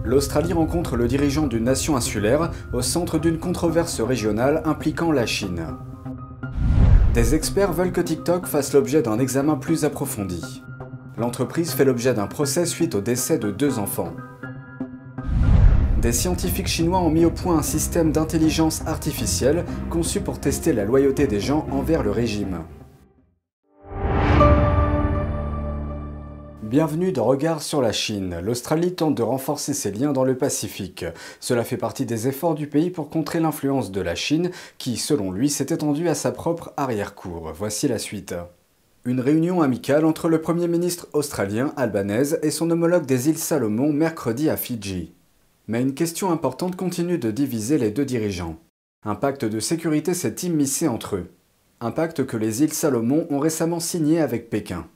L'Australie rencontre le dirigeant d'une nation insulaire au centre d'une controverse régionale impliquant la Chine. Des experts veulent que TikTok fasse l'objet d'un examen plus approfondi. L'entreprise fait l'objet d'un procès suite au décès de 2 enfants. Des scientifiques chinois ont mis au point un système d'intelligence artificielle conçu pour tester la loyauté des gens envers le régime. Bienvenue dans Regard sur la Chine. L'Australie tente de renforcer ses liens dans le Pacifique. Cela fait partie des efforts du pays pour contrer l'influence de la Chine qui, selon lui, s'est étendue à sa propre arrière-cour. Voici la suite. Une réunion amicale entre le Premier ministre australien Albanese et son homologue des îles Salomon mercredi à Fidji. Mais une question importante continue de diviser les deux dirigeants. Un pacte de sécurité s'est immiscé entre eux. Un pacte que les îles Salomon ont récemment signé avec Pékin.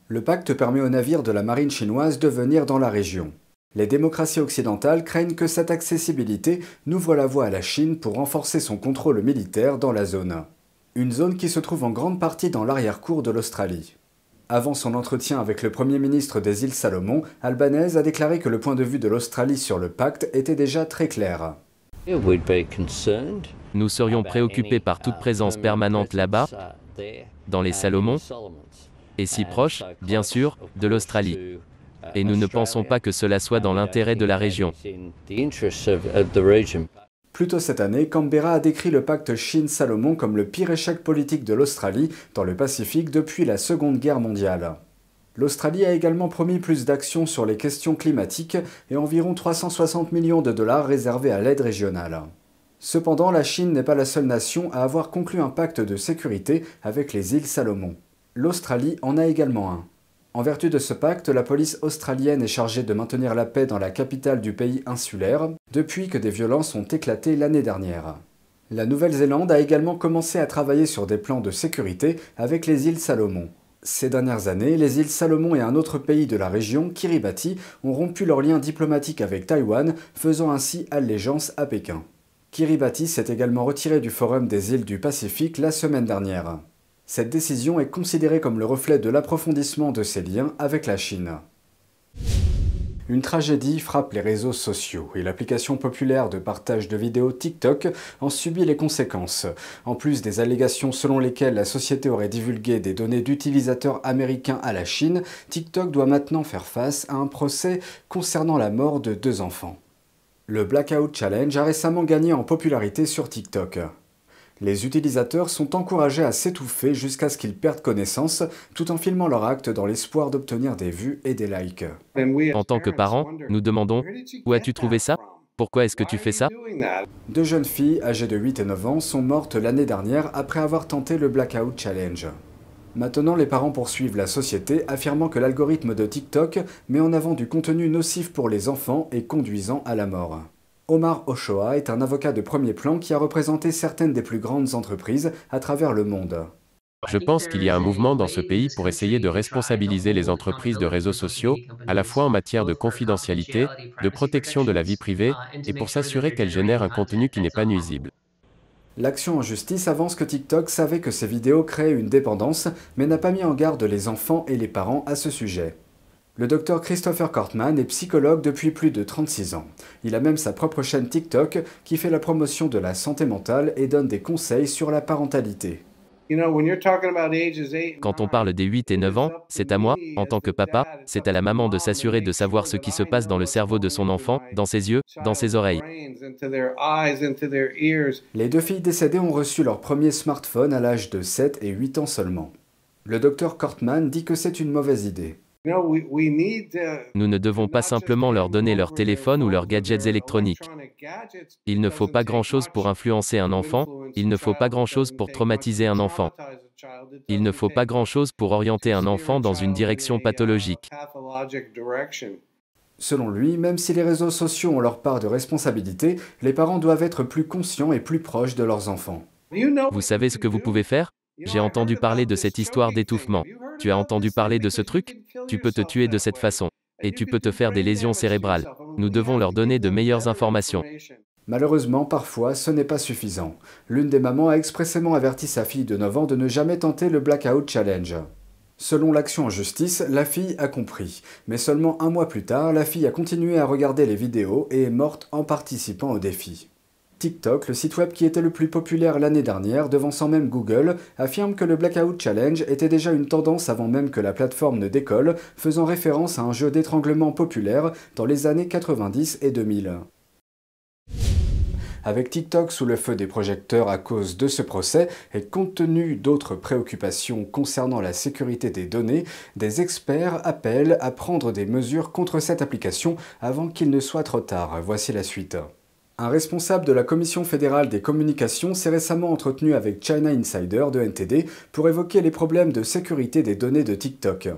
Le pacte permet aux navires de la marine chinoise de venir dans la région. Les démocraties occidentales craignent que cette accessibilité n'ouvre la voie à la Chine pour renforcer son contrôle militaire dans la zone. Une zone qui se trouve en grande partie dans l'arrière-cour de l'Australie. Avant son entretien avec le Premier ministre des îles Salomon, Albanese a déclaré que le point de vue de l'Australie sur le pacte était déjà très clair. Nous serions préoccupés par toute présence permanente là-bas, dans les Salomon, et si proche, bien sûr, de l'Australie. Et nous ne pensons pas que cela soit dans l'intérêt de la région. Plus tôt cette année, Canberra a décrit le pacte Chine-Salomon comme le pire échec politique de l'Australie dans le Pacifique depuis la Seconde Guerre mondiale. L'Australie a également promis plus d'actions sur les questions climatiques et environ 360 millions de dollars réservés à l'aide régionale. Cependant, la Chine n'est pas la seule nation à avoir conclu un pacte de sécurité avec les îles Salomon. L'Australie en a également un. En vertu de ce pacte, la police australienne est chargée de maintenir la paix dans la capitale du pays insulaire, depuis que des violences ont éclaté l'année dernière. La Nouvelle-Zélande a également commencé à travailler sur des plans de sécurité avec les îles Salomon. Ces dernières années, les îles Salomon et un autre pays de la région, Kiribati, ont rompu leurs liens diplomatiques avec Taïwan, faisant ainsi allégeance à Pékin. Kiribati s'est également retiré du Forum des îles du Pacifique la semaine dernière. Cette décision est considérée comme le reflet de l'approfondissement de ses liens avec la Chine. Une tragédie frappe les réseaux sociaux et l'application populaire de partage de vidéos TikTok en subit les conséquences. En plus des allégations selon lesquelles la société aurait divulgué des données d'utilisateurs américains à la Chine, TikTok doit maintenant faire face à un procès concernant la mort de 2 enfants. Le Blackout Challenge a récemment gagné en popularité sur TikTok. Les utilisateurs sont encouragés à s'étouffer jusqu'à ce qu'ils perdent connaissance, tout en filmant leur acte dans l'espoir d'obtenir des vues et des likes. En tant que parents, nous demandons « Où as-tu trouvé ça? Pourquoi est-ce que tu fais ça ?» 2 jeunes filles âgées de 8 et 9 ans sont mortes l'année dernière après avoir tenté le Blackout Challenge. Maintenant, les parents poursuivent la société, affirmant que l'algorithme de TikTok met en avant du contenu nocif pour les enfants et conduisant à la mort. Omar Ochoa est un avocat de premier plan qui a représenté certaines des plus grandes entreprises à travers le monde. Je pense qu'il y a un mouvement dans ce pays pour essayer de responsabiliser les entreprises de réseaux sociaux, à la fois en matière de confidentialité, de protection de la vie privée, et pour s'assurer qu'elles génèrent un contenu qui n'est pas nuisible. L'action en justice avance que TikTok savait que ces vidéos créaient une dépendance, mais n'a pas mis en garde les enfants et les parents à ce sujet. Le docteur Christopher Cortman est psychologue depuis plus de 36 ans. Il a même sa propre chaîne TikTok qui fait la promotion de la santé mentale et donne des conseils sur la parentalité. Quand on parle des 8 et 9 ans, c'est à moi, en tant que papa, c'est à la maman de s'assurer de savoir ce qui se passe dans le cerveau de son enfant, dans ses yeux, dans ses oreilles. Les 2 filles décédées ont reçu leur premier smartphone à l'âge de 7 et 8 ans seulement. Le docteur Cortman dit que c'est une mauvaise idée. Nous ne devons pas simplement leur donner leur téléphone ou leurs gadgets électroniques. Il ne faut pas grand-chose pour influencer un enfant, il ne faut pas grand-chose pour traumatiser un enfant. Il ne faut pas grand-chose pour orienter un enfant dans une direction pathologique. Selon lui, même si les réseaux sociaux ont leur part de responsabilité, les parents doivent être plus conscients et plus proches de leurs enfants. Vous savez ce que vous pouvez faire? J'ai entendu parler de cette histoire d'étouffement. Tu as entendu parler de ce truc? Tu peux te tuer de cette façon. Et tu peux te faire des lésions cérébrales. Nous devons leur donner de meilleures informations. Malheureusement, parfois, ce n'est pas suffisant. L'une des mamans a expressément averti sa fille de 9 ans de ne jamais tenter le Blackout Challenge. Selon l'action en justice, la fille a compris. Mais seulement un mois plus tard, la fille a continué à regarder les vidéos et est morte en participant au défi. TikTok, le site web qui était le plus populaire l'année dernière, devançant même Google, affirme que le Blackout Challenge était déjà une tendance avant même que la plateforme ne décolle, faisant référence à un jeu d'étranglement populaire dans les années 90 et 2000. Avec TikTok sous le feu des projecteurs à cause de ce procès et compte tenu d'autres préoccupations concernant la sécurité des données, des experts appellent à prendre des mesures contre cette application avant qu'il ne soit trop tard. Voici la suite. Un responsable de la Commission fédérale des communications s'est récemment entretenu avec China Insider de NTD pour évoquer les problèmes de sécurité des données de TikTok.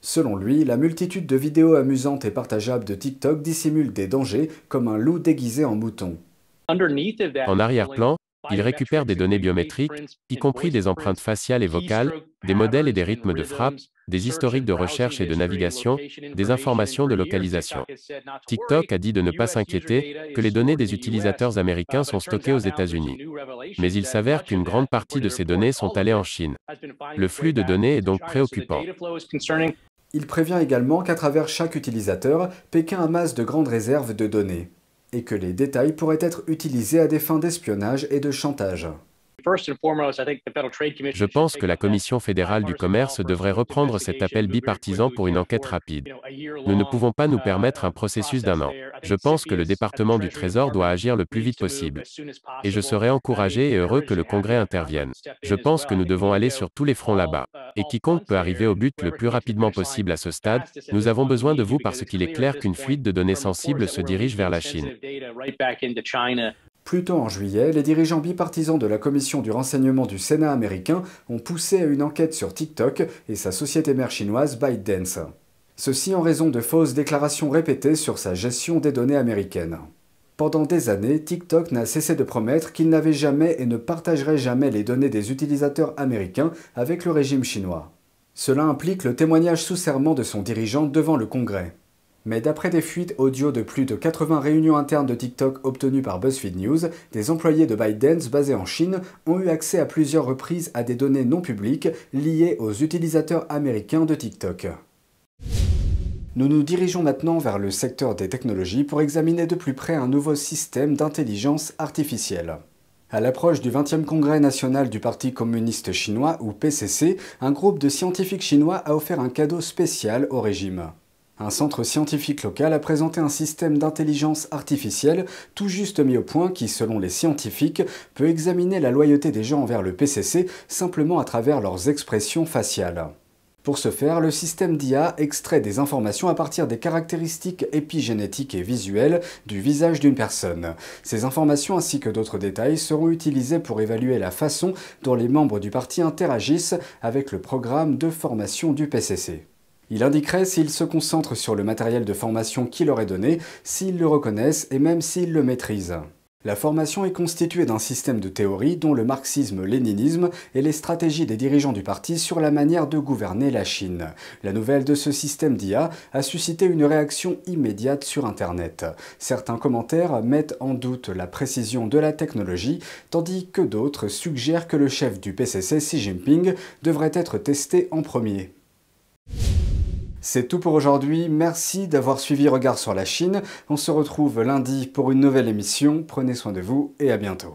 Selon lui, la multitude de vidéos amusantes et partageables de TikTok dissimule des dangers comme un loup déguisé en mouton. En arrière-plan, il récupère des données biométriques, y compris des empreintes faciales et vocales, des modèles et des rythmes de frappe, des historiques de recherche et de navigation, des informations de localisation. TikTok a dit de ne pas s'inquiéter, que les données des utilisateurs américains sont stockées aux États-Unis. Mais il s'avère qu'une grande partie de ces données sont allées en Chine. Le flux de données est donc préoccupant. Il prévient également qu'à travers chaque utilisateur, Pékin amasse de grandes réserves de données, et que les détails pourraient être utilisés à des fins d'espionnage et de chantage. Je pense que la Commission fédérale du commerce devrait reprendre cet appel bipartisan pour une enquête rapide. Nous ne pouvons pas nous permettre un processus d'1 an. Je pense que le département du Trésor doit agir le plus vite possible. Et je serais encouragé et heureux que le Congrès intervienne. Je pense que nous devons aller sur tous les fronts là-bas. Et quiconque peut arriver au but le plus rapidement possible à ce stade, nous avons besoin de vous parce qu'il est clair qu'une fuite de données sensibles se dirige vers la Chine. Plus tôt en juillet, les dirigeants bipartisans de la Commission du renseignement du Sénat américain ont poussé à une enquête sur TikTok et sa société mère chinoise ByteDance. Ceci en raison de fausses déclarations répétées sur sa gestion des données américaines. Pendant des années, TikTok n'a cessé de promettre qu'il n'avait jamais et ne partagerait jamais les données des utilisateurs américains avec le régime chinois. Cela implique le témoignage sous serment de son dirigeant devant le Congrès. Mais d'après des fuites audio de plus de 80 réunions internes de TikTok obtenues par BuzzFeed News, des employés de ByteDance basés en Chine ont eu accès à plusieurs reprises à des données non publiques liées aux utilisateurs américains de TikTok. Nous nous dirigeons maintenant vers le secteur des technologies pour examiner de plus près un nouveau système d'intelligence artificielle. À l'approche du 20e congrès national du Parti communiste chinois, ou PCC, un groupe de scientifiques chinois a offert un cadeau spécial au régime. Un centre scientifique local a présenté un système d'intelligence artificielle tout juste mis au point qui, selon les scientifiques, peut examiner la loyauté des gens envers le PCC simplement à travers leurs expressions faciales. Pour ce faire, le système d'IA extrait des informations à partir des caractéristiques épigénétiques et visuelles du visage d'une personne. Ces informations ainsi que d'autres détails seront utilisés pour évaluer la façon dont les membres du parti interagissent avec le programme de formation du PCC. Il indiquerait s'ils se concentrent sur le matériel de formation qui leur est donné, s'ils le reconnaissent et même s'ils le maîtrisent. La formation est constituée d'un système de théories dont le marxisme-léninisme et les stratégies des dirigeants du parti sur la manière de gouverner la Chine. La nouvelle de ce système d'IA a suscité une réaction immédiate sur Internet. Certains commentaires mettent en doute la précision de la technologie, tandis que d'autres suggèrent que le chef du PCC, Xi Jinping, devrait être testé en premier. C'est tout pour aujourd'hui, merci d'avoir suivi Regard sur la Chine. On se retrouve lundi pour une nouvelle émission, prenez soin de vous et à bientôt.